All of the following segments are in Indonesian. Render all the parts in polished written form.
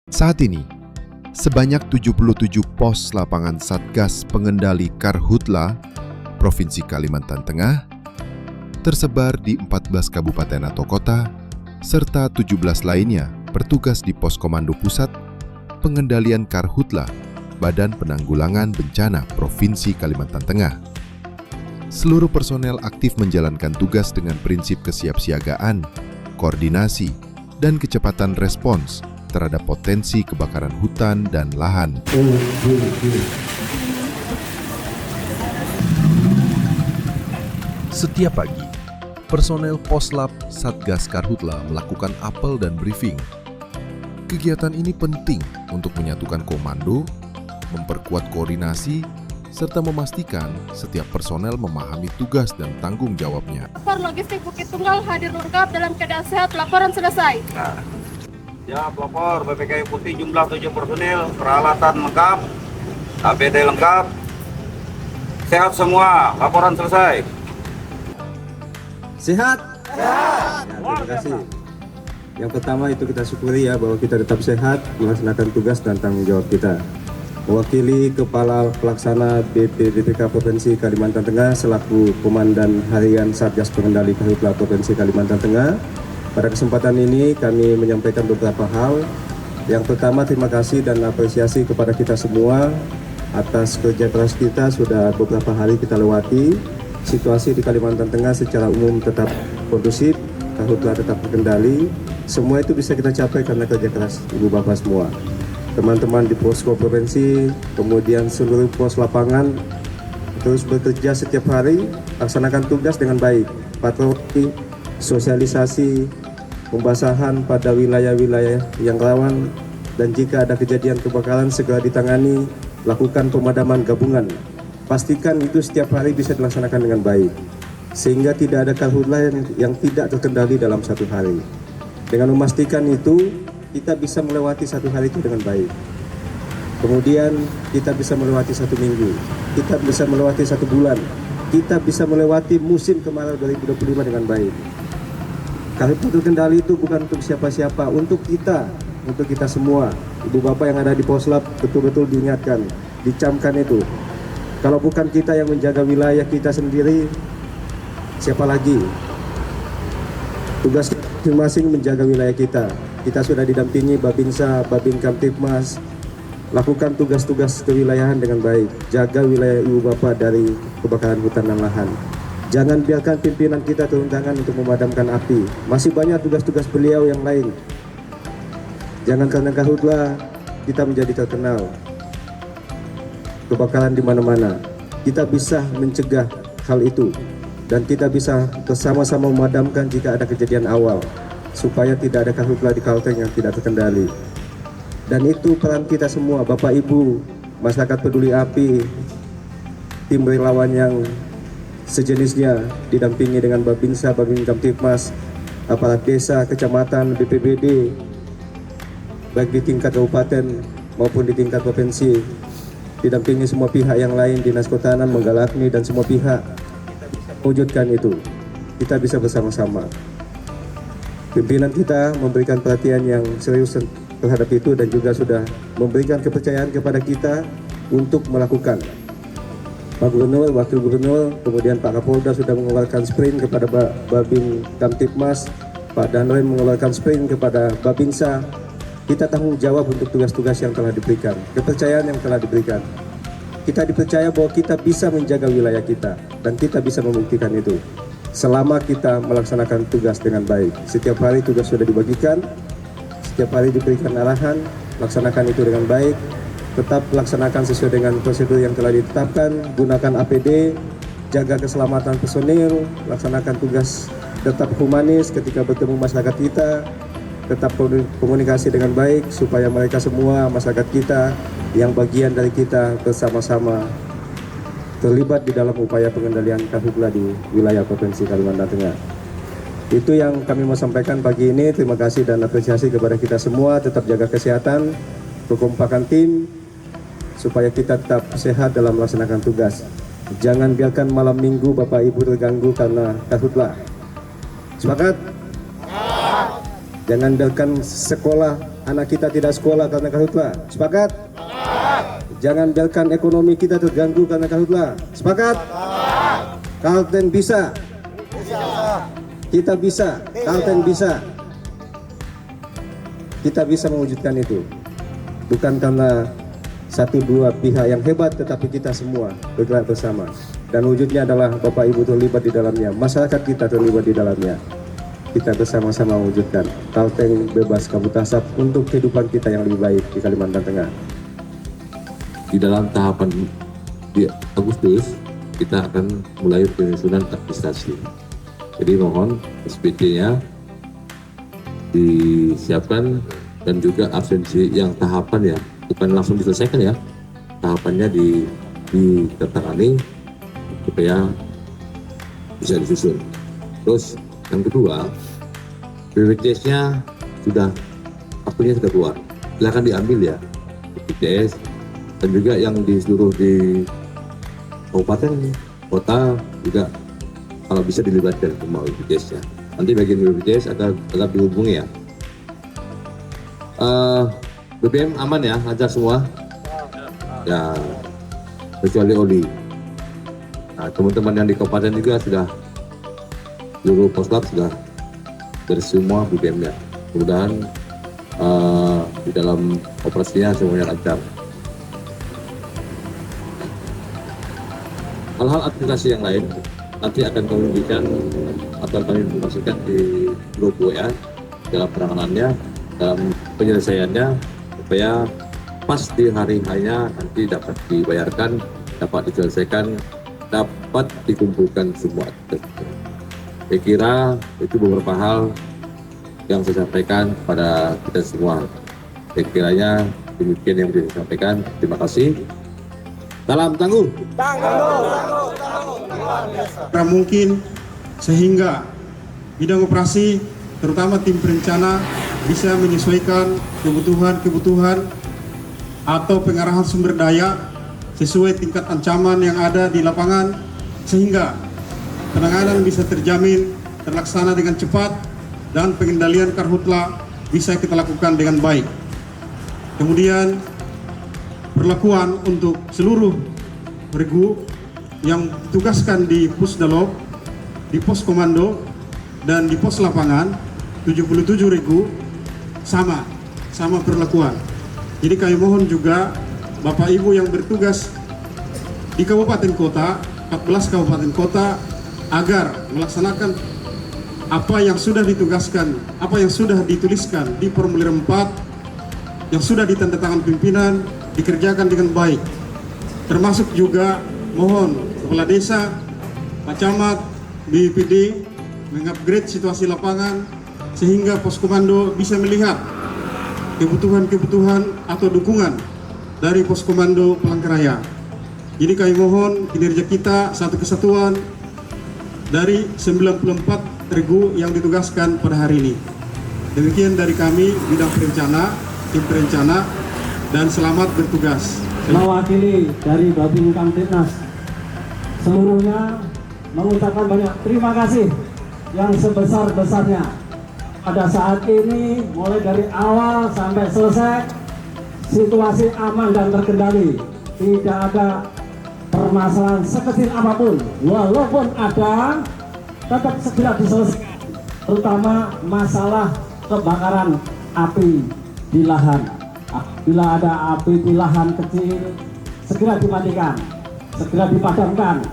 Saat ini, sebanyak 77 pos lapangan Satgas Pengendali Karhutla Provinsi Kalimantan Tengah tersebar di 14 kabupaten atau kota, serta 17 lainnya bertugas di Pos Komando Pusat Pengendalian Karhutla Badan Penanggulangan Bencana Provinsi Kalimantan Tengah. Seluruh personel aktif menjalankan tugas dengan prinsip kesiapsiagaan, koordinasi, dan kecepatan respons terhadap potensi kebakaran hutan dan lahan. Setiap pagi, personel Poslap Satgas Karhutla melakukan apel dan briefing. Kegiatan ini penting untuk menyatukan komando, memperkuat koordinasi, serta memastikan setiap personel memahami tugas dan tanggung jawabnya. Logistik Bukit Tunggal hadir lengkap dalam keadaan sehat, laporan selesai. Ya, pelapor BPKI Putih jumlah 7 personil, peralatan lengkap, APD lengkap, sehat semua, laporan selesai. Sehat? Sehat. Ya, terima kasih. Yang pertama itu kita syukuri ya bahwa kita tetap sehat melaksanakan tugas dan tanggung jawab kita. Mewakili Kepala Pelaksana BPDPK Provinsi Kalimantan Tengah selaku Komandan Harian Satgas Pengendali Karhutla Provinsi Kalimantan Tengah. Pada kesempatan ini kami menyampaikan beberapa hal. Yang pertama, terima kasih dan apresiasi kepada kita semua atas kerja keras kita. Sudah beberapa hari kita lewati. Situasi di Kalimantan Tengah secara umum tetap kondusif, karhutla tetap terkendali. Semua itu bisa kita capai karena kerja keras Ibu Bapak semua. Teman-teman di posko provinsi, kemudian seluruh pos lapangan terus bekerja setiap hari, laksanakan tugas dengan baik. Patroli, sosialisasi, pembasahan pada wilayah-wilayah yang rawan, dan jika ada kejadian kebakaran segera ditangani, lakukan pemadaman gabungan. Pastikan itu setiap hari bisa dilaksanakan dengan baik, sehingga tidak ada karhutla yang tidak terkendali dalam satu hari. Dengan memastikan itu, kita bisa melewati satu hari itu dengan baik. Kemudian kita bisa melewati satu minggu, kita bisa melewati satu bulan, kita bisa melewati musim kemarau 2025 dengan baik. Karhutla terkendali itu bukan untuk siapa-siapa, untuk kita semua. Ibu Bapak yang ada di Poslap betul-betul diingatkan, dicamkan itu. Kalau bukan kita yang menjaga wilayah kita sendiri, siapa lagi? Tugas masing-masing menjaga wilayah kita. Kita sudah didampingi Babinsa, Babin Kamtipmas, lakukan tugas-tugas kewilayahan dengan baik. Jaga wilayah Ibu Bapak dari kebakaran hutan dan lahan. Jangan biarkan pimpinan kita turun tangan untuk memadamkan api. Masih banyak tugas-tugas beliau yang lain. Jangan karena karhutla kita menjadi terkenal. Kebakaran di mana-mana. Kita bisa mencegah hal itu. Dan kita bisa bersama-sama memadamkan jika ada kejadian awal. Supaya tidak ada karhutla di Kalteng yang tidak terkendali. Dan itu peran kita semua, Bapak Ibu, masyarakat peduli api, tim relawan yang sejenisnya didampingi dengan Babinsa, Babin Kamtipmas, aparat desa, kecamatan, BPBD, baik di tingkat kabupaten maupun di tingkat provinsi, didampingi semua pihak yang lain, Dinas Kehutanan, Menggalakni, dan semua pihak wujudkan itu. Kita bisa bersama-sama. Pimpinan kita memberikan perhatian yang serius terhadap itu dan juga sudah memberikan kepercayaan kepada kita untuk melakukan. Pak Gubernur, Wakil Gubernur, kemudian Pak Kapolda sudah mengeluarkan sprint kepada Babin Kamtipmas, Pak Danrem mengeluarkan sprint kepada Babinsa. Kita tanggung jawab untuk tugas-tugas yang telah diberikan, kepercayaan yang telah diberikan. Kita dipercaya bahwa kita bisa menjaga wilayah kita, dan kita bisa membuktikan itu. Selama kita melaksanakan tugas dengan baik. Setiap hari tugas sudah dibagikan, setiap hari diberikan arahan, laksanakan itu dengan baik. Tetap laksanakan sesuai dengan prosedur yang telah ditetapkan, gunakan APD, jaga keselamatan personil, laksanakan tugas tetap humanis ketika bertemu masyarakat kita, tetap komunikasi dengan baik supaya mereka semua, masyarakat kita, yang bagian dari kita bersama-sama terlibat di dalam upaya pengendalian karhutla di wilayah Provinsi Kalimantan Tengah. Itu yang kami mau sampaikan pagi ini. Terima kasih dan apresiasi kepada kita semua. Tetap jaga kesehatan, kekompakan tim, supaya kita tetap sehat dalam melaksanakan tugas. Jangan biarkan malam minggu Bapak Ibu terganggu karena karhutla. Sepakat? Jangan biarkan sekolah anak kita tidak sekolah karena karhutla. Sepakat? Jangan biarkan ekonomi kita terganggu karena karhutla. Sepakat? Kalteng bisa. Kita bisa. Kalteng bisa. Kita bisa mewujudkan itu. Bukan karena satu dua pihak yang hebat, tetapi kita semua bergerak bersama. Dan wujudnya adalah Bapak Ibu terlibat di dalamnya, masyarakat kita terlibat di dalamnya. Kita bersama-sama mewujudkan Kalteng bebas kabut asap untuk kehidupan kita yang lebih baik di Kalimantan Tengah. Di dalam tahapan di Agustus kita akan mulai penyusunan administrasi. Jadi mohon SPT-nya disiapkan dan juga absensi yang tahapan ya, bukan langsung diselesaikan ya, tahapannya ditetangani supaya bisa disusun. Terus yang kedua, BPJS-nya sudah waktunya sudah keluar, silakan diambil ya BPJS, dan juga yang di seluruh di kabupaten kota juga kalau bisa dilibatkan semua BPJS-nya. Nanti bagian BPJS akan dihubungi ya. BBM aman ya, lancar semua ya, kecuali oli. Nah, teman-teman yang di kabupaten juga sudah, seluruh poslab sudah beres semua BBM-nya. Mudah-mudahan di dalam operasinya semuanya lancar. Hal-hal administrasi yang lain nanti akan kami berikan atau kami informasikan di grup WA dalam penanganannya, dalam penyelesaiannya, supaya pas di hari hanya nanti dapat dibayarkan, dapat diselesaikan, dapat dikumpulkan semua. Saya kira itu beberapa hal yang saya sampaikan pada kita semua. Saya kiranya demikian yang bisa saya sampaikan. Terima kasih. Salam tangguh. Mungkin sehingga bidang operasi terutama tim perencana bisa menyesuaikan kebutuhan atau pengarahan sumber daya sesuai tingkat ancaman yang ada di lapangan, sehingga penanganan bisa terjamin, terlaksana dengan cepat, dan pengendalian karhutla bisa kita lakukan dengan baik. Kemudian perlakuan untuk seluruh regu yang ditugaskan di Pusdalop, di pos komando, dan di pos lapangan 77 regu sama perlakuan. Jadi kami mohon juga Bapak Ibu yang bertugas di kabupaten kota, 14 kabupaten kota, agar melaksanakan apa yang sudah ditugaskan, apa yang sudah dituliskan di formulir 4 yang sudah ditandatangan pimpinan, dikerjakan dengan baik. Termasuk juga mohon kepala desa, Pak Camat, BPD mengupgrade situasi lapangan sehingga pos komando bisa melihat kebutuhan atau dukungan dari pos komando Palangkaraya. Jadi kami mohon kinerja kita satu kesatuan dari 94 regu yang ditugaskan pada hari ini. Demikian dari kami bidang perencana, tim perencana, dan selamat bertugas. Mewakili dari Babin Kamtibnas seluruhnya mengucapkan banyak terima kasih yang sebesar-besarnya. Pada saat ini mulai dari awal sampai selesai situasi aman dan terkendali, tidak ada permasalahan sekecil apapun, walaupun ada tetap segera diselesaikan, terutama masalah kebakaran api di lahan. Bila ada api di lahan kecil, segera dimatikan, segera dipadamkan.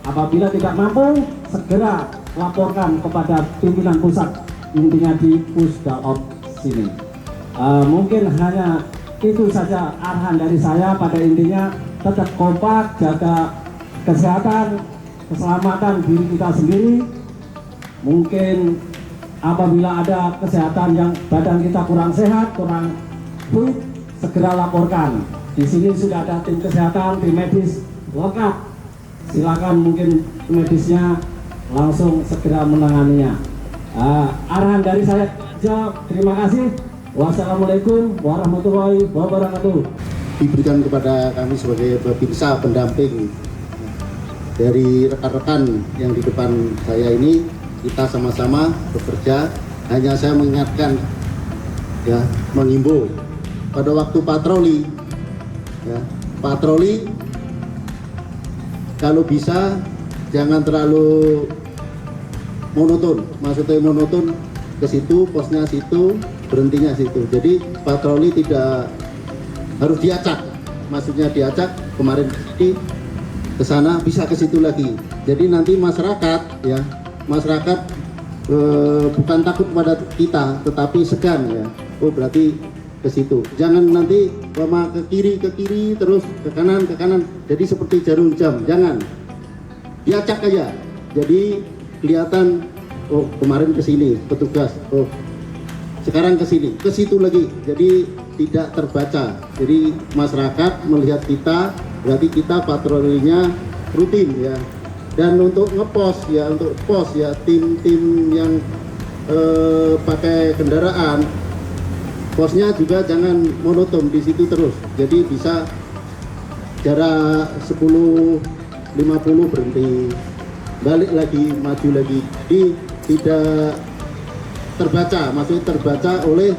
Apabila tidak mampu, segera laporkan kepada pimpinan pusat, intinya di Pusdalop sini. Mungkin hanya itu saja arahan dari saya. Pada intinya tetap kompak, jaga kesehatan, keselamatan diri kita sendiri. Mungkin apabila ada kesehatan yang badan kita kurang sehat, kurang fit, segera laporkan. Di sini sudah ada tim kesehatan, tim medis lengkap. Silakan mungkin medisnya langsung segera menanganinya. Arahan dari saya saja. Terima kasih. Wassalamualaikum warahmatullahi wabarakatuh. Diberikan kepada kami sebagai babinsa pendamping dari rekan-rekan yang di depan saya ini, kita sama-sama bekerja. Hanya saya mengingatkan ya menghimbau pada waktu patroli, ya patroli kalau bisa jangan terlalu monoton, maksudnya monoton ke situ, posnya situ, berhentinya situ. Jadi patroli tidak harus diacak, maksudnya diacak kemarin ke sana bisa ke situ lagi. Jadi nanti masyarakat ya, masyarakat bukan takut pada kita, tetapi segan ya. Oh berarti ke situ. Jangan nanti ke kiri terus ke kanan. Jadi seperti jarum jam, jangan. Diacak aja. Jadi kelihatan oh kemarin ke sini petugas. Oh sekarang ke sini, ke situ lagi. Jadi tidak terbaca. Jadi masyarakat melihat kita berarti kita patrolinya rutin ya. Dan untuk ngepost ya, untuk pos ya tim-tim yang pakai kendaraan, posnya juga jangan monoton di situ terus. Jadi bisa jarak 10-50 berhenti, balik lagi, maju lagi. Jadi tidak terbaca, maksudnya terbaca oleh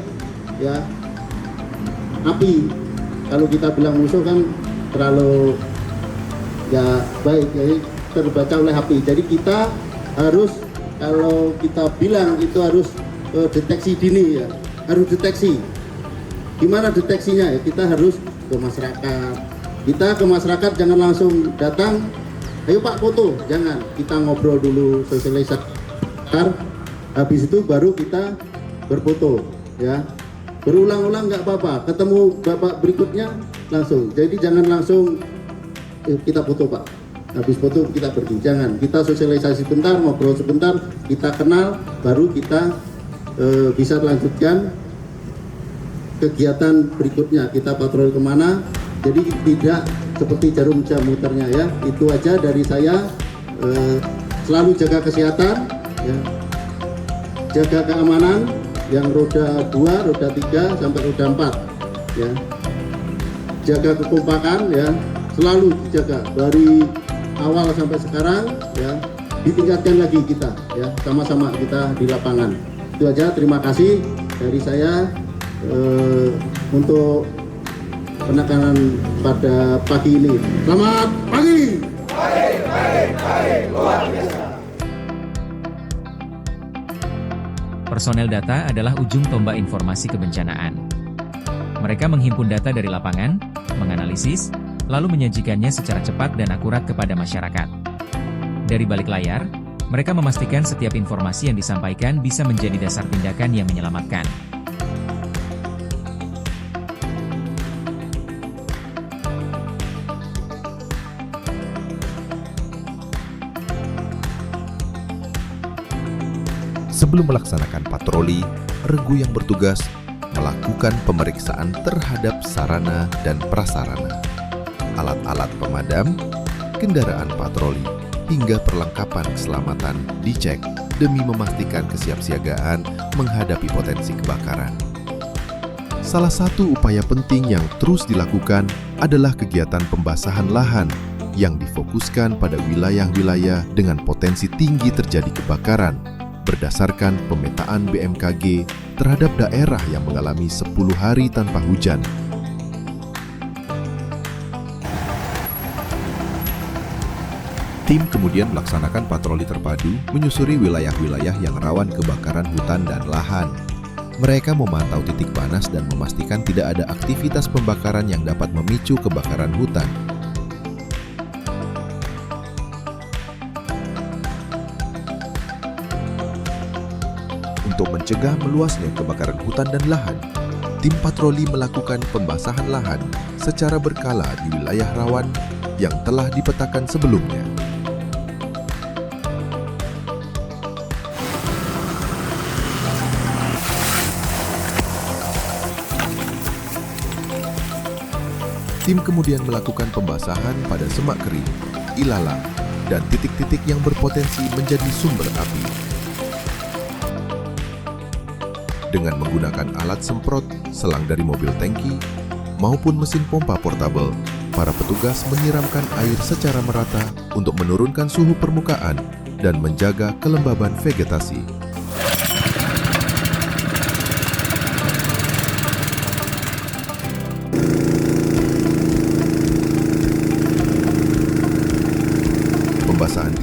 ya api. Kalau kita bilang musuh kan terlalu ya baik, jadi terbaca oleh api. Jadi kita harus, kalau kita bilang itu harus deteksi dini ya, harus deteksi. Gimana deteksinya ya? Kita harus ke masyarakat. Kita ke masyarakat jangan langsung datang, ayo Pak foto, jangan. Kita ngobrol dulu, sosialisasi. Habis itu baru kita berfoto ya. Berulang-ulang nggak apa-apa. Ketemu bapak berikutnya langsung. Jadi jangan langsung kita foto Pak. Habis foto kita pergi, jangan. Kita sosialisasi sebentar, ngobrol sebentar, kita kenal, baru kita bisa lanjutkan kegiatan berikutnya. Kita patroli kemana, jadi tidak seperti jarum jam muternya ya. Itu aja dari saya. Selalu jaga kesehatan ya. Jaga keamanan yang roda 2, roda 3 sampai roda 4 ya. Jaga kekompakan ya, selalu dijaga dari awal sampai sekarang ya, ditingkatkan lagi kita ya, sama-sama kita di lapangan. Itu aja, terima kasih dari saya untuk penekanan pada pagi ini. Selamat pagi. Luar biasa. Personel data adalah ujung tombak informasi kebencanaan. Mereka menghimpun data dari lapangan, menganalisis, lalu menyajikannya secara cepat dan akurat kepada masyarakat. Dari balik layar, mereka memastikan setiap informasi yang disampaikan bisa menjadi dasar tindakan yang menyelamatkan. Sebelum melaksanakan patroli, regu yang bertugas melakukan pemeriksaan terhadap sarana dan prasarana, alat-alat pemadam, kendaraan patroli, hingga perlengkapan keselamatan dicek demi memastikan kesiapsiagaan menghadapi potensi kebakaran. Salah satu upaya penting yang terus dilakukan adalah kegiatan pembasahan lahan yang difokuskan pada wilayah-wilayah dengan potensi tinggi terjadi kebakaran berdasarkan pemetaan BMKG terhadap daerah yang mengalami 10 hari tanpa hujan. Tim kemudian melaksanakan patroli terpadu menyusuri wilayah-wilayah yang rawan kebakaran hutan dan lahan. Mereka memantau titik panas dan memastikan tidak ada aktivitas pembakaran yang dapat memicu kebakaran hutan. Untuk mencegah meluasnya kebakaran hutan dan lahan, tim patroli melakukan pembasahan lahan secara berkala di wilayah rawan yang telah dipetakan sebelumnya. Tim kemudian melakukan pembasahan pada semak kering, ilalang, dan titik-titik yang berpotensi menjadi sumber api. Dengan menggunakan alat semprot, selang dari mobil tangki, maupun mesin pompa portabel, para petugas menyiramkan air secara merata untuk menurunkan suhu permukaan dan menjaga kelembaban vegetasi.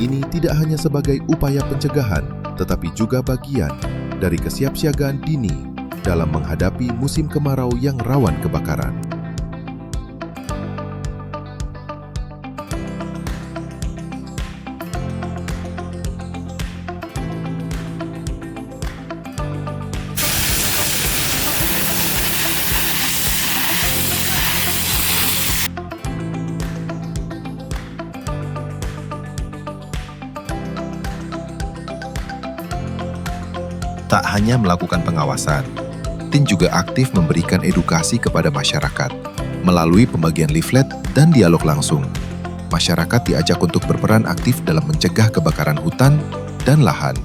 ini tidak hanya sebagai upaya pencegahan, tetapi juga bagian dari kesiapsiagaan dini dalam menghadapi musim kemarau yang rawan kebakaran. Tak hanya melakukan pengawasan, tim juga aktif memberikan edukasi kepada masyarakat melalui pembagian leaflet dan dialog langsung. Masyarakat diajak untuk berperan aktif dalam mencegah kebakaran hutan dan lahan.